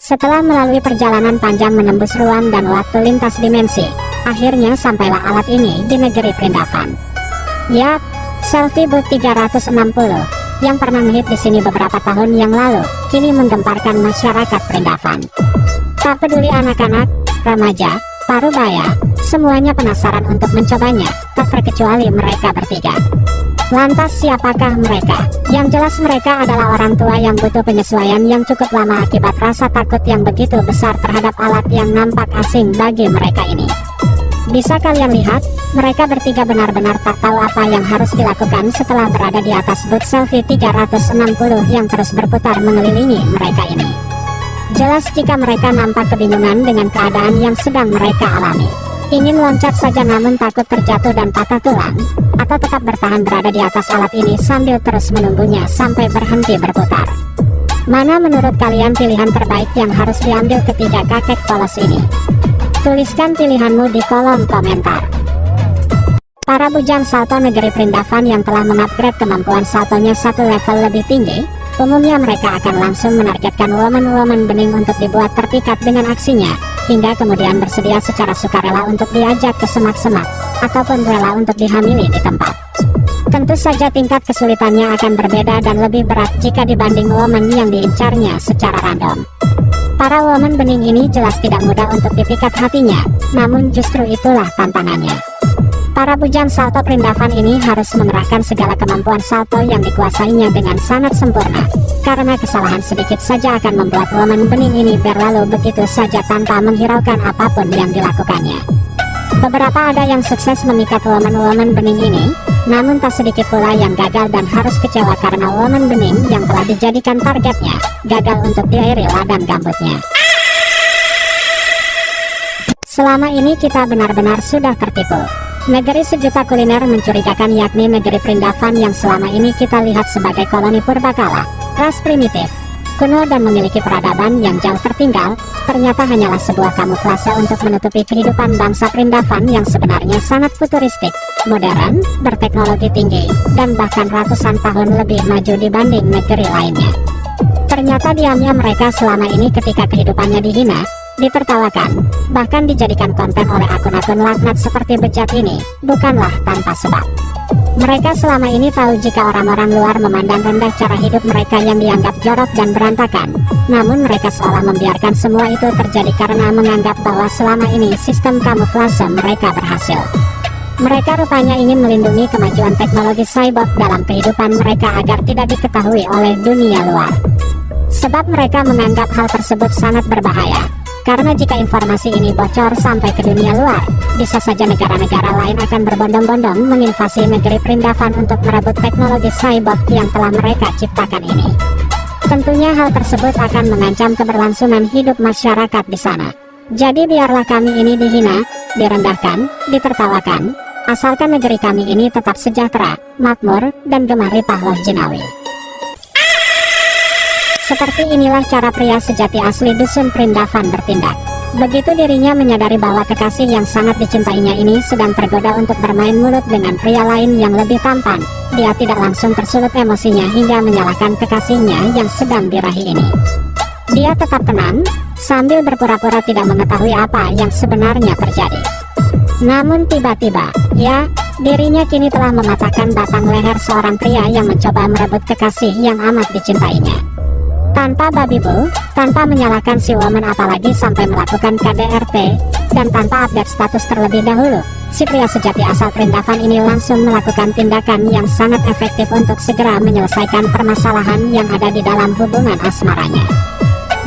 Setelah melalui perjalanan panjang menembus ruang dan waktu lintas dimensi, akhirnya sampailah alat ini di negeri Prindavan. Yap, selfie booth 360 yang pernah ngehit di sini beberapa tahun yang lalu, kini menggemparkan masyarakat Prindavan. Tak peduli anak-anak, remaja, parubaya, semuanya penasaran untuk mencobanya, tak terkecuali mereka bertiga. Lantas siapakah mereka? Yang jelas mereka adalah orang tua yang butuh penyesuaian yang cukup lama akibat rasa takut yang begitu besar terhadap alat yang nampak asing bagi mereka ini. Bisa kalian lihat, mereka bertiga benar-benar tak tahu apa yang harus dilakukan setelah berada di atas booth selfie 360 yang terus berputar mengelilingi mereka ini. Jelas jika mereka nampak kebingungan dengan keadaan yang sedang mereka alami. Ingin loncat saja namun takut terjatuh dan patah tulang, atau tetap bertahan berada di atas alat ini sambil terus menunggunya sampai berhenti berputar. Mana menurut kalian pilihan terbaik yang harus diambil ketiga kakek polos ini? Tuliskan pilihanmu di kolom komentar. Para bujang salto negeri Prindavan yang telah mengupgrade kemampuan saltonya satu level lebih tinggi, umumnya mereka akan langsung menargetkan woman-woman bening untuk dibuat terpikat dengan aksinya, hingga kemudian bersedia secara sukarela untuk diajak ke semak-semak, ataupun rela untuk dihamili di tempat. Tentu saja tingkat kesulitannya akan berbeda dan lebih berat jika dibanding woman yang diincarnya secara random. Para woman bening ini jelas tidak mudah untuk dipikat hatinya, namun justru itulah tantangannya. Para bujang salto Prindavan ini harus mengerahkan segala kemampuan salto yang dikuasainya dengan sangat sempurna, karena kesalahan sedikit saja akan membuat woman bening ini berlalu begitu saja tanpa menghiraukan apapun yang dilakukannya. Beberapa ada yang sukses memikat woman-woman bening ini, namun tak sedikit pula yang gagal dan harus kecewa karena woman bening yang telah dijadikan targetnya, gagal untuk diairi ladang gambutnya. Selama ini kita benar-benar sudah tertipu. Negeri sejuta kuliner mencurigakan yakni negeri Prindavan yang selama ini kita lihat sebagai koloni purbakala, ras primitif, kuno dan memiliki peradaban yang jauh tertinggal, ternyata hanyalah sebuah kamuflase untuk menutupi kehidupan bangsa Prindavan yang sebenarnya sangat futuristik, modern, berteknologi tinggi, dan bahkan ratusan tahun lebih maju dibanding negeri lainnya. Ternyata diamnya mereka selama ini ketika kehidupannya dihina, ditertawakan, bahkan dijadikan konten oleh akun-akun laknat seperti bejat ini, bukanlah tanpa sebab. Mereka selama ini tahu jika orang-orang luar memandang rendah cara hidup mereka yang dianggap jorok dan berantakan, namun mereka seolah membiarkan semua itu terjadi karena menganggap bahwa selama ini sistem kamuflase mereka berhasil. Mereka rupanya ingin melindungi kemajuan teknologi cyborg dalam kehidupan mereka agar tidak diketahui oleh dunia luar. Sebab mereka menganggap hal tersebut sangat berbahaya. Karena jika informasi ini bocor sampai ke dunia luar, bisa saja negara-negara lain akan berbondong-bondong menginvasi negeri Prindavan untuk merebut teknologi cyborg yang telah mereka ciptakan ini. Tentunya hal tersebut akan mengancam keberlangsungan hidup masyarakat di sana. Jadi biarlah kami ini dihina, direndahkan, ditertawakan, asalkan negeri kami ini tetap sejahtera, makmur, dan gemari pahlaw jinawi. Seperti inilah cara pria sejati asli dusun Prindavan bertindak. Begitu dirinya menyadari bahwa kekasih yang sangat dicintainya ini sedang tergoda untuk bermain mulut dengan pria lain yang lebih tampan, dia tidak langsung tersulut emosinya hingga menyalahkan kekasihnya yang sedang dirahi ini. Dia tetap tenang, sambil berpura-pura tidak mengetahui apa yang sebenarnya terjadi. Namun tiba-tiba, dirinya kini telah mematahkan batang leher seorang pria yang mencoba merebut kekasih yang amat dicintainya. Tanpa babi bu, tanpa menyalahkan si woman apalagi sampai melakukan KDRT, dan tanpa update status terlebih dahulu, si pria sejati asal Prindavan ini langsung melakukan tindakan yang sangat efektif untuk segera menyelesaikan permasalahan yang ada di dalam hubungan asmaranya.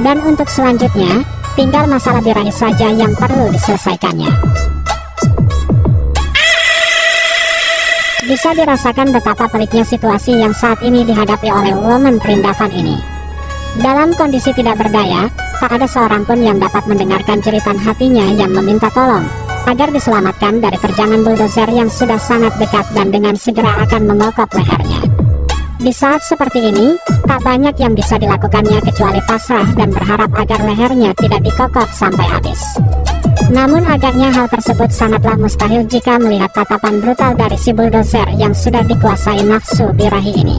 Dan untuk selanjutnya, tinggal masalah birahi saja yang perlu diselesaikannya. Bisa dirasakan betapa peliknya situasi yang saat ini dihadapi oleh woman Prindavan ini. Dalam kondisi tidak berdaya, tak ada seorang pun yang dapat mendengarkan jeritan hatinya yang meminta tolong, agar diselamatkan dari terjangan bulldozer yang sudah sangat dekat dan dengan segera akan mengokok lehernya. Di saat seperti ini, tak banyak yang bisa dilakukannya kecuali pasrah dan berharap agar lehernya tidak dikokok sampai habis. Namun agaknya hal tersebut sangatlah mustahil jika melihat tatapan brutal dari si bulldozer yang sudah dikuasai nafsu birahi ini.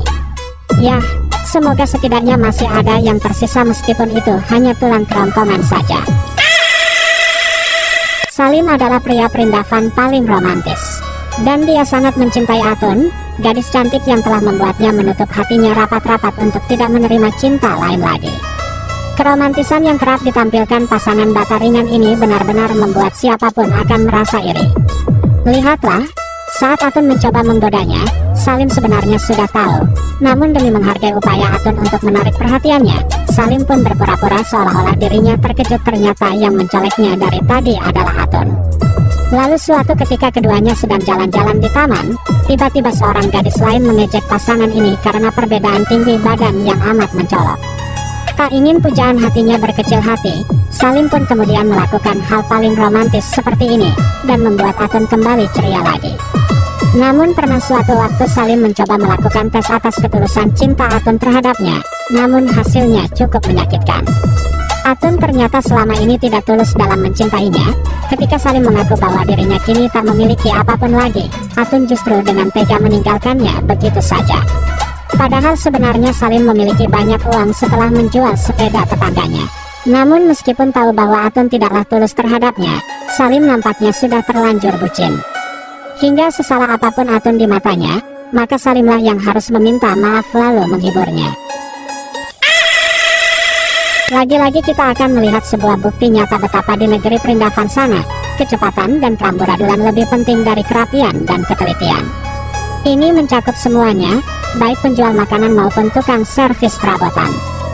Semoga setidaknya masih ada yang tersisa meskipun itu hanya tulang kerongkongan saja. Salim adalah pria perindavan paling romantis. Dan dia sangat mencintai Atun, gadis cantik yang telah membuatnya menutup hatinya rapat-rapat untuk tidak menerima cinta lain lagi. Keromantisan yang kerap ditampilkan pasangan bataringan ini benar-benar membuat siapapun akan merasa iri. Lihatlah, saat Atun mencoba menggodanya, Salim sebenarnya sudah tahu. Namun demi menghargai upaya Atun untuk menarik perhatiannya, Salim pun berpura-pura seolah-olah dirinya terkejut ternyata yang mencoleknya dari tadi adalah Atun. Lalu suatu ketika keduanya sedang jalan-jalan di taman, tiba-tiba seorang gadis lain mengejek pasangan ini karena perbedaan tinggi badan yang amat mencolok. Tak ingin pujaan hatinya berkecil hati, Salim pun kemudian melakukan hal paling romantis seperti ini, dan membuat Atun kembali ceria lagi. Namun pernah suatu waktu Salim mencoba melakukan tes atas ketulusan cinta Atun terhadapnya, namun hasilnya cukup menyakitkan. Atun ternyata selama ini tidak tulus dalam mencintainya. Ketika Salim mengaku bahwa dirinya kini tak memiliki apapun lagi, Atun justru dengan tega meninggalkannya begitu saja. Padahal sebenarnya Salim memiliki banyak uang setelah menjual sepeda tetangganya. Namun meskipun tahu bahwa Atun tidaklah tulus terhadapnya, Salim nampaknya sudah terlanjur bucin. Hingga sesalah apapun Atun di matanya, maka Salimlah yang harus meminta maaf lalu menghiburnya. Lagi-lagi kita akan melihat sebuah bukti nyata betapa di negeri perindavan sana, kecepatan dan keamburadulan lebih penting dari kerapian dan ketelitian. Ini mencakup semuanya, baik penjual makanan maupun tukang servis perabotan.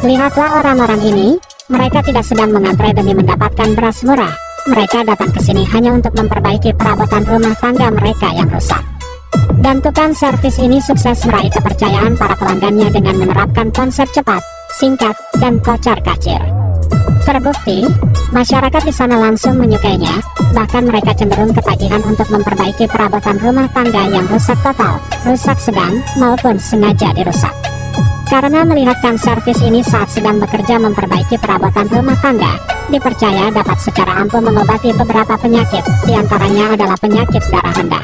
Lihatlah orang-orang ini, mereka tidak sedang mengantre demi mendapatkan beras murah. Mereka datang ke sini hanya untuk memperbaiki perabotan rumah tangga mereka yang rusak. Dan tukang servis ini sukses meraih kepercayaan para pelanggannya dengan menerapkan konsep cepat, singkat, dan kocar-kacir. Terbukti, masyarakat di sana langsung menyukainya, bahkan mereka cenderung ketagihan untuk memperbaiki perabotan rumah tangga yang rusak total, rusak sedang, maupun sengaja dirusak. Karena melihat kang servis ini saat sedang bekerja memperbaiki perabotan rumah tangga, dipercaya dapat secara ampuh mengobati beberapa penyakit, diantaranya adalah penyakit darah rendah.